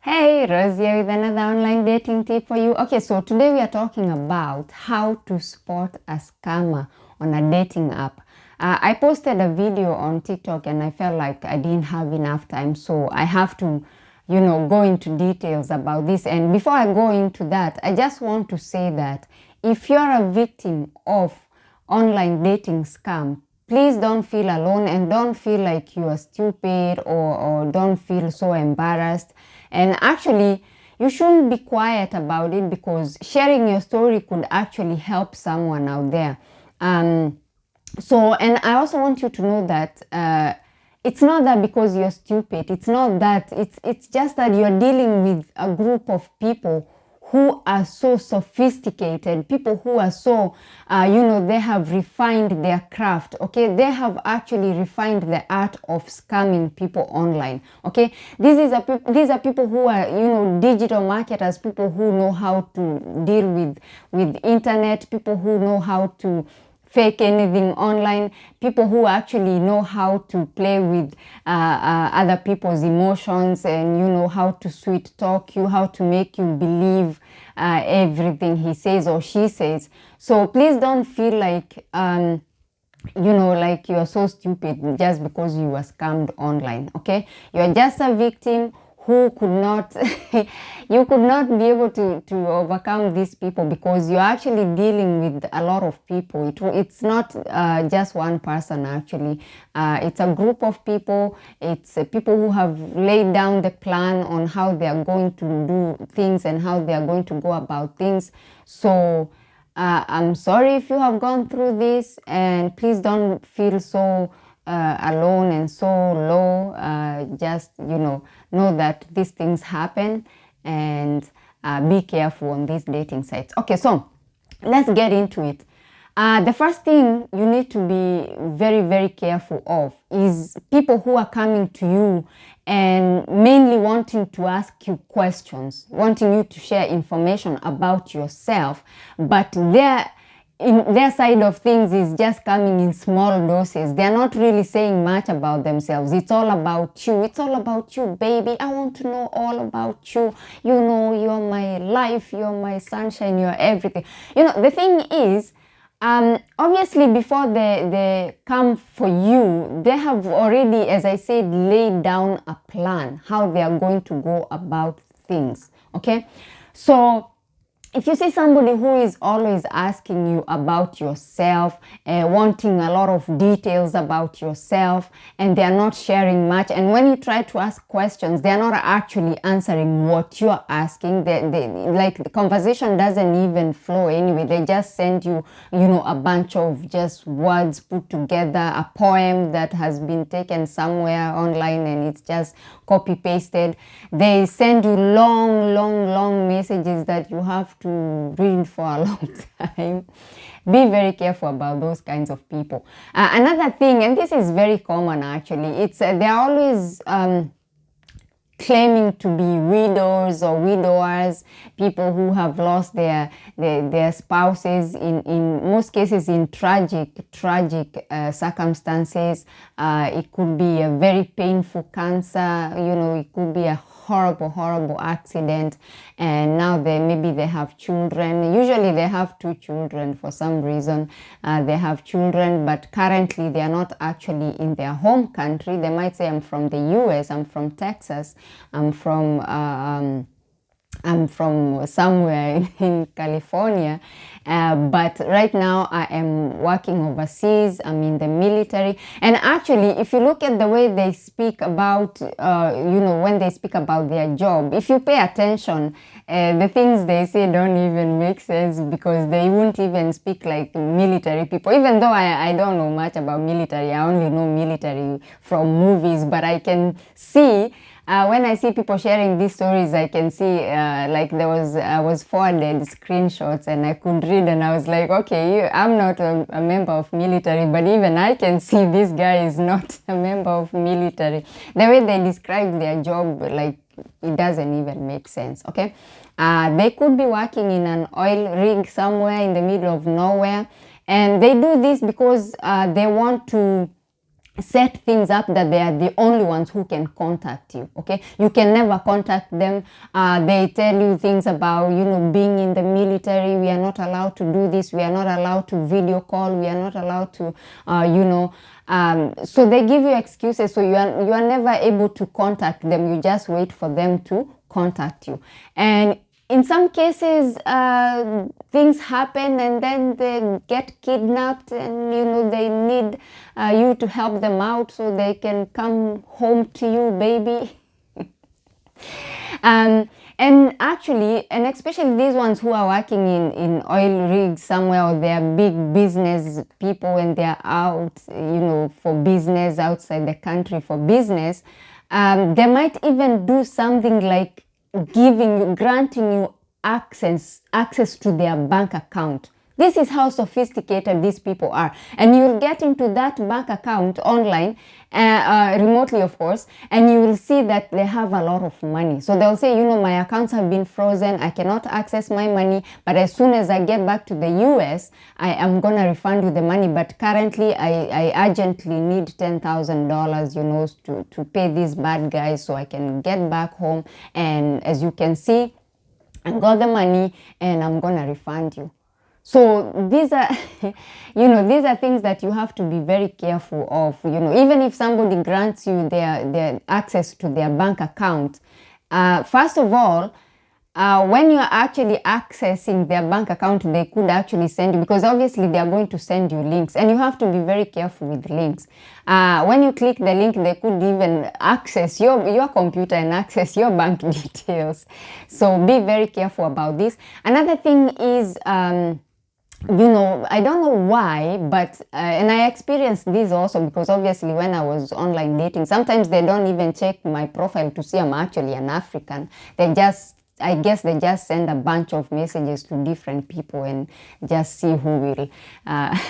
Hey, Rose here with another online dating tip for you. Okay, so today we are talking about how to spot a scammer on a dating app. I posted a video on TikTok and I felt like I didn't have enough time, so I have to, go into details about this. And before I go into that, I just want to say that if you're a victim of online dating scam, please don't feel alone and don't feel like you are stupid or don't feel so embarrassed. And actually, you shouldn't be quiet about it because sharing your story could actually help someone out there. And I also want you to know that it's not that because you're stupid. It's not that. It's just that you're dealing with a group of people who are so sophisticated, people who are so, they have refined their craft, okay? They have actually refined the art of scamming people online, okay? These are people who are, digital marketers, people who know how to deal with internet, people who know how to fake anything online, people who actually know how to play with other people's emotions and how to sweet talk you, how to make you believe everything he says or she says. So please don't feel like like you're so stupid just because you were scammed online. Okay, you're just a victim who could not you could not be able to overcome these people because you're actually dealing with a lot of people. It's not just one person. Actually, it's a group of people. It's people who have laid down the plan on how they are going to do things and how they are going to go about things. So I'm sorry if you have gone through this, and please don't feel so alone and so low. Just know that these things happen, and be careful on these dating sites. Okay, so let's get into it. The first thing you need to be very, very careful of is people who are coming to you and mainly wanting to ask you questions, wanting you to share information about yourself, but their side of things is just coming in small doses. They're not really saying much about themselves. It's all about you. It's all about you, baby. I want to know all about you. You're my life. You're my sunshine. You're everything. The thing is, obviously before they come for you, they have already, as I said, laid down a plan how they are going to go about things. Okay, so if you see somebody who is always asking you about yourself, wanting a lot of details about yourself, and they're not sharing much, and when you try to ask questions, they're not actually answering what you're asking. Like the conversation doesn't even flow anyway. They just send you, a bunch of just words put together, a poem that has been taken somewhere online and it's just copy pasted. They send you long messages that you have to read for a long time. Be very careful about those kinds of people. Another thing, and this is very common actually, it's they're always claiming to be widows or widowers, people who have lost their spouses in most cases in tragic circumstances. It could be a very painful cancer, it could be a horrible accident, and now maybe they have children. Usually they have two children for some reason. They have children, but currently they are not actually in their home country. They might say, I'm from the US, I'm from Texas, I'm from somewhere in California, but right now I am working overseas. I'm in the military. And actually, if you look at the way they speak about, when they speak about their job, if you pay attention, the things they say don't even make sense because they won't even speak like military people. Even though I don't know much about military, I only know military from movies, but I can see when I see people sharing these stories, I can see like I was forwarded screenshots and I could read and I was like, okay, I'm not a member of military, but even I can see this guy is not a member of military. The way they describe their job, like, it doesn't even make sense. Okay, they could be working in an oil rig somewhere in the middle of nowhere, and they do this because they want to set things up that they are the only ones who can contact you. Okay, you can never contact them. They tell you things about, you know, being in the military. We are not allowed to do this. We are not allowed to video call. We are not allowed to so they give you excuses, so you are never able to contact them. You just wait for them to contact you. And in some cases, things happen and then they get kidnapped, and you know, they need you to help them out so they can come home to you, baby. And actually, and especially these ones who are working in oil rigs somewhere, or they are big business people and they are out, you know, for business outside the country for business, they might even do something like granting you access to their bank account. This is how sophisticated these people are. And you'll get into that bank account online, remotely of course, and you will see that they have a lot of money. So they'll say, you know, my accounts have been frozen, I cannot access my money, but as soon as I get back to the US, I am going to refund you the money. But currently, I urgently need $10,000, you know, to pay these bad guys so I can get back home. And as you can see, I got the money and I'm going to refund you. So these are, you know, these are things that you have to be very careful of. You know, even if somebody grants you their access to their bank account, first of all, when you're actually accessing their bank account, they could actually send you, because obviously they are going to send you links, and you have to be very careful with links. When you click the link, they could even access your computer and access your bank details. So be very careful about this. Another thing is, you know, I don't know why, but, and I experienced this also, because obviously when I was online dating, sometimes they don't even check my profile to see I'm actually an African. I guess they just send a bunch of messages to different people and just see who will,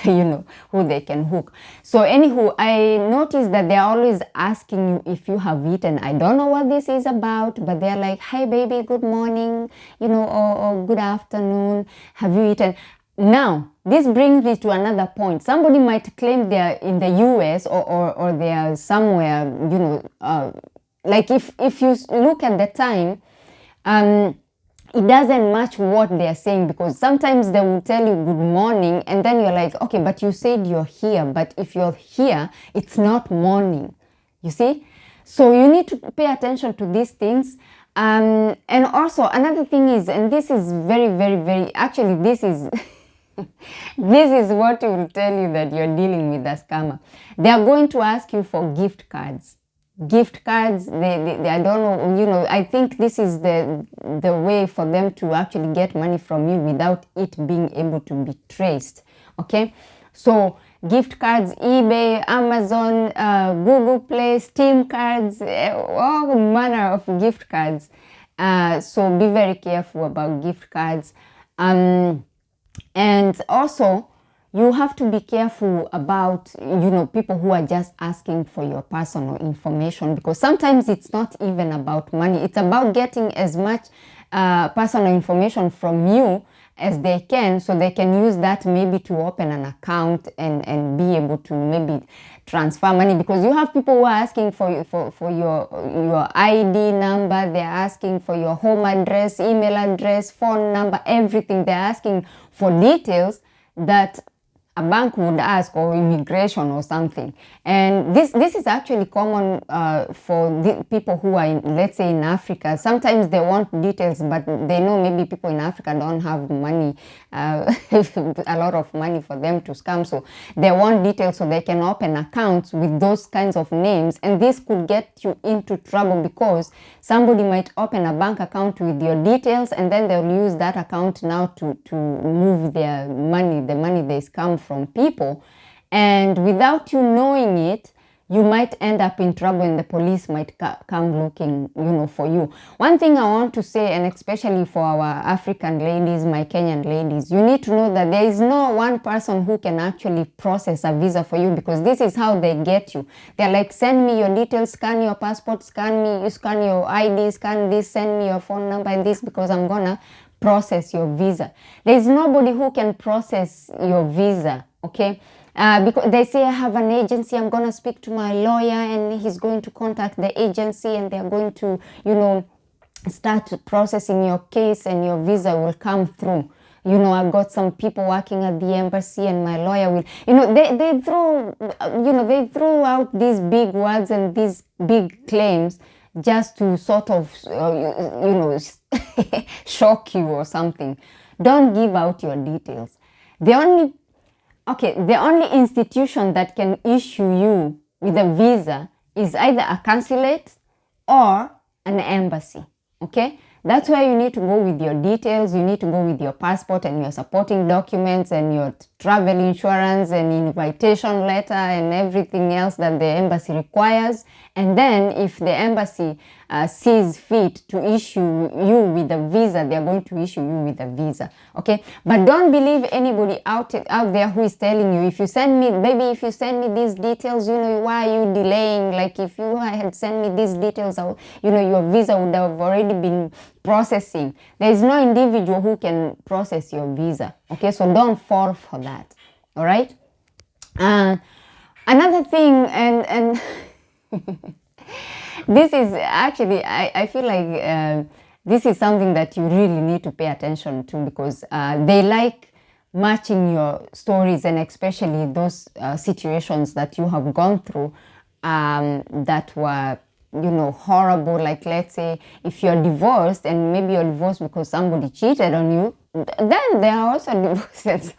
you know, who they can hook. So anywho, I noticed that they're always asking you if you have eaten. I don't know what this is about, but they're like, hi baby, good morning, you know, or good afternoon, have you eaten? Now, this brings me to another point. Somebody might claim they're in the US or they are somewhere, you know, like if you look at the time, it doesn't match what they're saying, because sometimes they will tell you good morning and then you're like, okay, but you said you're here, but if you're here, it's not morning, you see? So you need to pay attention to these things. And also another thing is, and this is very, very, very, actually this is this is what will tell you that you're dealing with a scammer. They are going to ask you for gift cards. Gift cards, they I don't know, you know, I think this is the way for them to actually get money from you without it being able to be traced. Okay, so gift cards, eBay, Amazon, Google Play, Steam cards, all manner of gift cards. So be very careful about gift cards. And also, you have to be careful about, you know, people who are just asking for your personal information, because sometimes it's not even about money. It's about getting as much personal information from you as they can, so they can use that maybe to open an account and be able to maybe transfer money. Because you have people who are asking for your ID number, they're asking for your home address, email address, phone number, everything. They're asking for details that a bank would ask, or immigration or something. And this is actually common for the people who are in, let's say, in Africa. Sometimes they want details, but they know maybe people in Africa don't have money, a lot of money for them to scam. So they want details so they can open accounts with those kinds of names. And this could get you into trouble, because somebody might open a bank account with your details, and then they'll use that account now to move their money, the money they scam from people. And without you knowing it, you might end up in trouble, and the police might come looking, you know, for you. One thing I want to say, and especially for our African ladies, my Kenyan ladies, you need to know that there is no one person who can actually process a visa for you, because this is how they get you. They're like, send me your details, scan your passport, scan your ID, scan this, send me your phone number and this, because I'm gonna process your visa. There is nobody who can process your visa, okay? because they say, I have an agency, I'm going to speak to my lawyer and he's going to contact the agency and they're going to, start processing your case and your visa will come through. I've got some people working at the embassy and my lawyer will, they throw out these big words and these big claims just to sort of, shock you or something. Don't give out your details. The only institution that can issue you with a visa is either a consulate or an embassy. Okay, that's why you need to go with your details. You need to go with your passport and your supporting documents and your travel insurance and invitation letter and everything else that the embassy requires. And then if the embassy sees fit to issue you with a visa, they're going to issue you with a visa. Okay, but don't believe anybody out there who is telling you, if you send me these details, why are you delaying? Like if you had sent me these details, your visa would have already been processing. There is no individual who can process your visa. Okay, so don't fall for that. All right. Another thing, and this is actually, I feel like this is something that you really need to pay attention to, because they like matching your stories, and especially those situations that you have gone through that were horrible. Like, let's say if you're divorced and maybe you're divorced because somebody cheated on you, then they are also divorced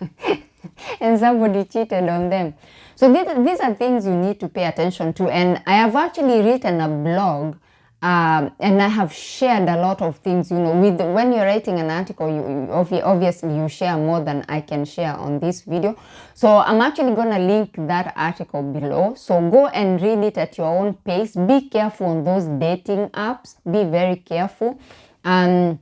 and somebody cheated on them. So these are things you need to pay attention to. And I have actually written a blog and I have shared a lot of things, when you're writing an article, obviously you share more than I can share on this video. So I'm actually going to link that article below. So go and read it at your own pace. Be careful on those dating apps. Be very careful. I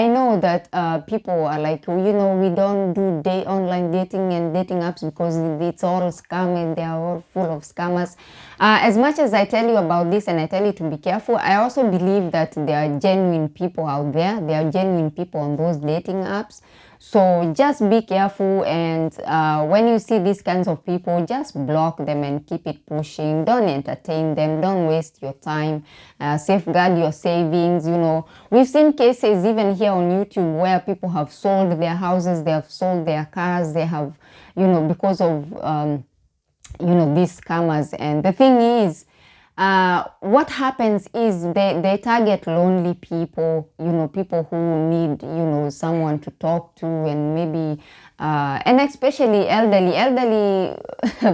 know that people are like, we don't do online dating and dating apps because it's all scam and they are all full of scammers. As much as I tell you about this and I tell you to be careful, I also believe that there are genuine people out there. There are genuine people on those dating apps. So just be careful, and when you see these kinds of people, just block them and keep it pushing. Don't entertain them. Don't waste your time. Safeguard your savings. We've seen cases even here on YouTube where people have sold their houses, they have sold their cars, they have, because of, these scammers. And the thing is, what happens is they target lonely people, people who need, someone to talk to, and maybe, and especially elderly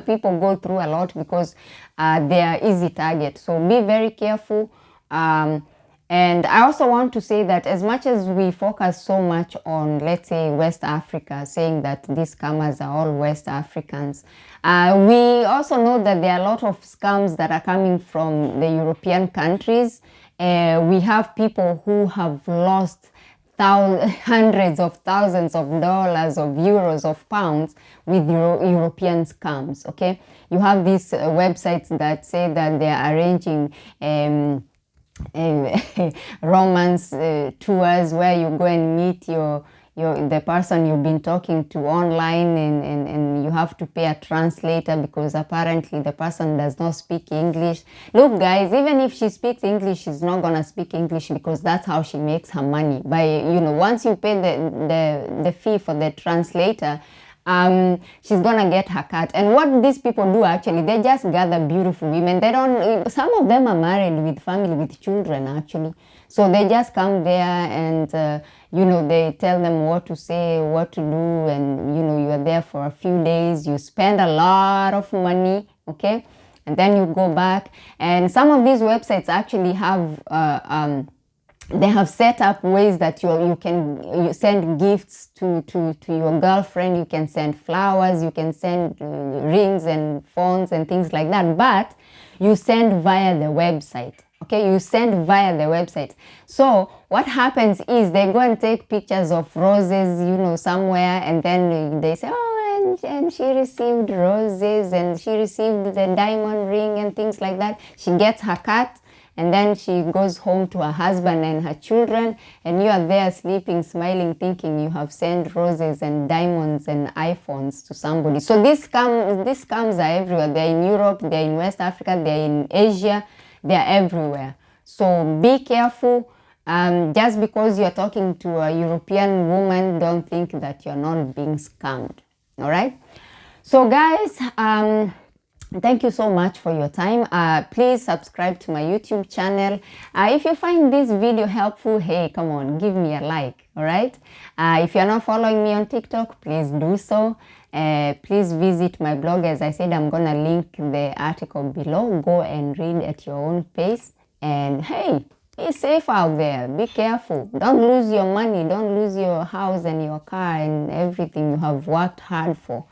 people go through a lot because they are easy target. So be very careful. And I also want to say that as much as we focus so much on, let's say, West Africa, saying that these scammers are all West Africans, we also know that there are a lot of scams that are coming from the European countries. We have people who have lost hundreds of thousands of dollars, of euros, of pounds with European scams. Okay, you have these websites that say that they are arranging romance tours where you go and meet the person you've been talking to online, and you have to pay a translator because apparently the person does not speak English. Look guys, even if she speaks English, she's not gonna speak English because that's how she makes her money. By once you pay the fee for the translator, she's gonna get her cut. And what these people do, actually, they just gather beautiful women. Some of them are married with family, with children, actually. So they just come there and they tell them what to say, what to do, and you are there for a few days. You spend a lot of money, okay, and then you go back. And some of these websites actually have they have set up ways that you send gifts to your girlfriend. You can send flowers, you can send rings and phones and things like that, but you send via the website. Okay, you send via the website. So what happens is they go and take pictures of roses, somewhere, and then they say, oh, and she received roses and she received the diamond ring and things like that. She gets her cut. and then she goes home to her husband and her children, and you are there sleeping, smiling, thinking you have sent roses and diamonds and iPhones to somebody. So these scams are everywhere. They're in Europe, they're in West Africa, they're in Asia, they're everywhere. So be careful. Just because you're talking to a European woman, don't think that you're not being scammed. All right. So guys, thank you so much for your time. Please subscribe to my YouTube channel. If you find this video helpful, hey, come on, give me a like. All right. If you're not following me on TikTok, please do so. Please visit my blog. As I said, I'm gonna link the article below. Go and read at your own pace. And hey, be safe out there. Be careful. Don't lose your money. Don't lose your house and your car and everything you have worked hard for.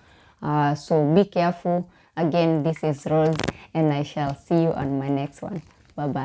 So be careful. Again, this is Rose, and I shall see you on my next one. Bye-bye.